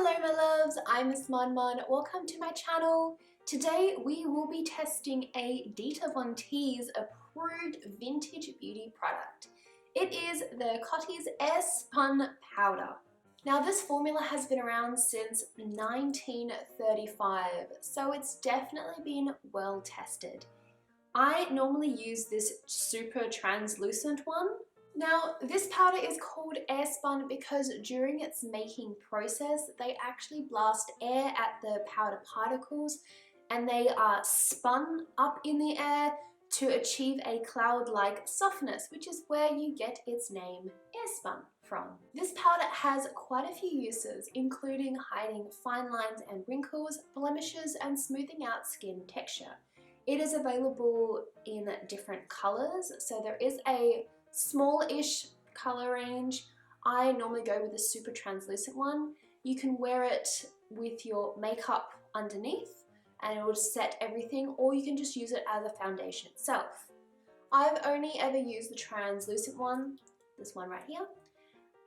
Hello my loves, I'm Miss MonMon. Welcome to my channel. Today we will be testing a Dita Von Teese approved vintage beauty product. It is the Coty Airspun powder. Now this formula has been around since 1935, so it's definitely been well tested. I normally use this super translucent one. Now, this powder is called Airspun because during its making process, they actually blast air at the powder particles and they are spun up in the air to achieve a cloud-like softness, which is where you get its name Airspun from. This powder has quite a few uses, including hiding fine lines and wrinkles, blemishes, and smoothing out skin texture. It is available in different colors, so there is a small-ish color range. I normally go with the super translucent one. You can wear it with your makeup underneath and it will set everything, or you can just use it as a foundation itself. I've only ever used the translucent one, this one right here,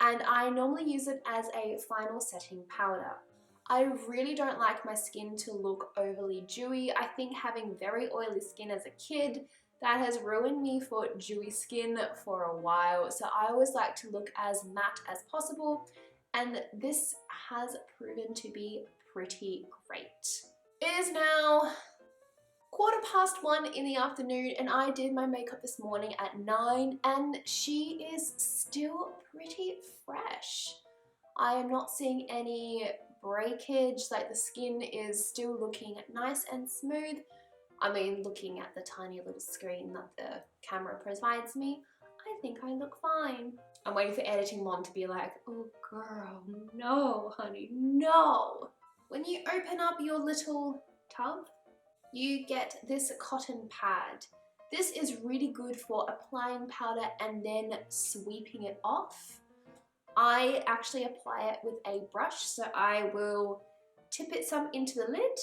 and I normally use it as a final setting powder. I really don't like my skin to look overly dewy. I think having very oily skin as a kid, that has ruined me for dewy skin for a while, so I always like to look as matte as possible, and this has proven to be pretty great. It is now 1:15 in the afternoon and I did my makeup this morning at 9 and she is still pretty fresh. I am not seeing any breakage, like the skin is still looking nice and smooth. I mean, looking at the tiny little screen that the camera provides me, I think I look fine. I'm waiting for editing Mon to be like, oh girl, no honey, no. When you open up your little tub, you get this cotton pad. This is really good for applying powder and then sweeping it off. I actually apply it with a brush, so I will tip it some into the lid,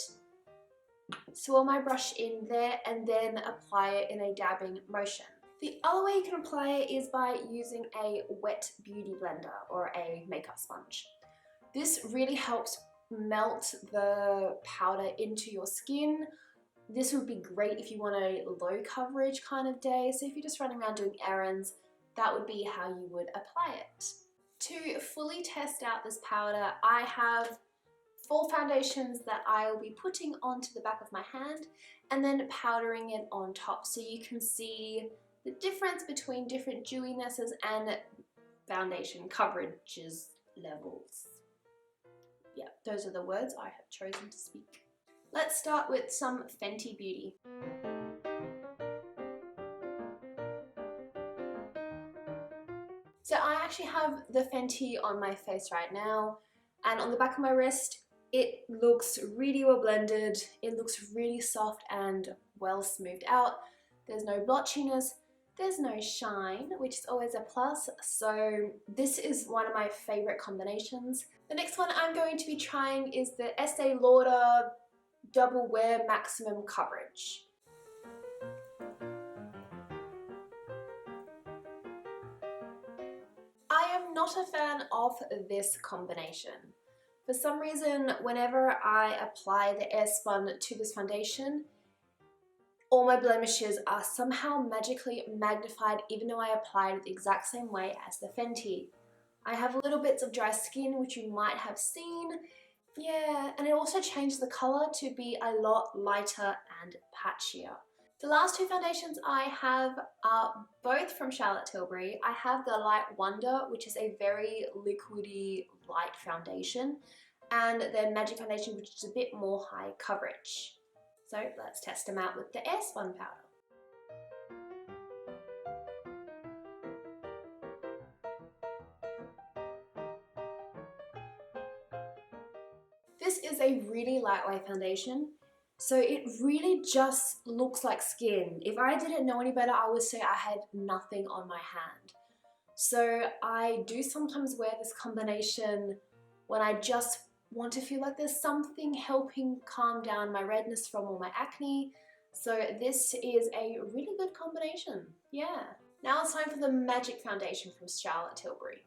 swirl my brush in there and then apply it in a dabbing motion. The other way you can apply it is by using a wet beauty blender or a makeup sponge. This really helps melt the powder into your skin. This would be great if you want a low coverage kind of day, so if you're just running around doing errands, that would be how you would apply it. To fully test out this powder, I have 4 foundations that I will be putting onto the back of my hand and then powdering it on top, so you can see the difference between different dewinesses and foundation coverages levels. Yeah, those are the words I have chosen to speak. Let's start with some Fenty Beauty. So I actually have the Fenty on my face right now, and on the back of my wrist it looks really well blended. It looks really soft and well smoothed out. There's no blotchiness, there's no shine, which is always a plus, so this is one of my favorite combinations. The next one I'm going to be trying is the Estee Lauder Double Wear Maximum Coverage. I am not a fan of this combination. For some reason, whenever I apply the Airspun to this foundation, all my blemishes are somehow magically magnified even though I applied it the exact same way as the Fenty. I have little bits of dry skin, which you might have seen. Yeah, and it also changed the colour to be a lot lighter and patchier. The last 2 foundations I have are both from Charlotte Tilbury. I have the Light Wonder, which is a very liquidy light foundation, and the Magic Foundation, which is a bit more high coverage. So let's test them out with the Airspun powder. This is a really lightweight foundation, so it really just looks like skin. If I didn't know any better, I would say I had nothing on my hand. So I do sometimes wear this combination when I just want to feel like there's something helping calm down my redness from all my acne. So this is a really good combination, yeah. Now it's time for the Magic Foundation from Charlotte Tilbury.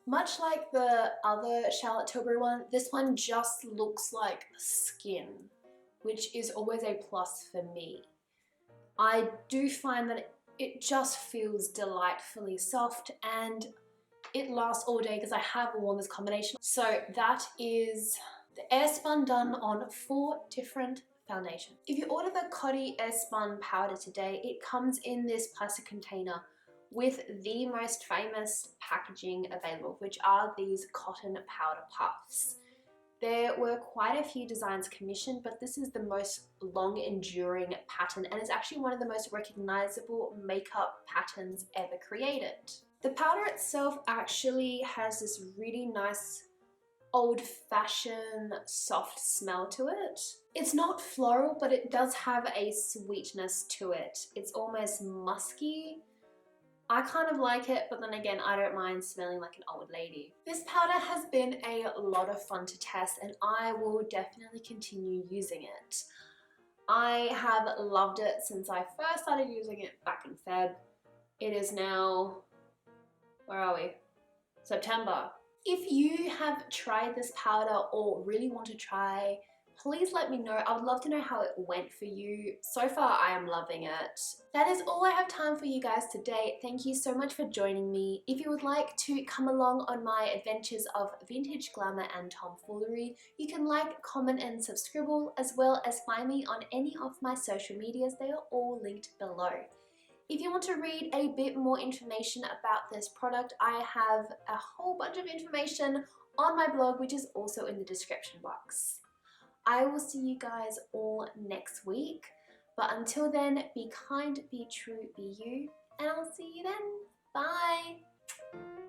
Much like the other Charlotte Tilbury one, this one just looks like skin, which is always a plus for me. I do find that it just feels delightfully soft and it lasts all day because I have worn this combination. So that is the Airspun done on 4 different foundations. If you order the Coty Airspun powder today, it comes in this plastic container with the most famous packaging available, which are these cotton powder puffs. There were quite a few designs commissioned, but this is the most long enduring pattern and is actually one of the most recognizable makeup patterns ever created. The powder itself actually has this really nice old-fashioned soft smell to it. It's not floral, but it does have a sweetness to it. It's almost musky. I kind of like it, but then again, I don't mind smelling like an old lady. This powder has been a lot of fun to test and I will definitely continue using it. I have loved it since I first started using it back in Feb. It is now, where are we? September. If you have tried this powder or really want to try, please let me know. I would love to know how it went for you. So far, I am loving it. That is all I have time for you guys today. Thank you so much for joining me. If you would like to come along on my adventures of vintage glamour and tomfoolery, you can like, comment and subscribe, as well as find me on any of my social medias. They are all linked below. If you want to read a bit more information about this product, I have a whole bunch of information on my blog, which is also in the description box. I will see you guys all next week, but until then, be kind, be true, be you, and I'll see you then. Bye!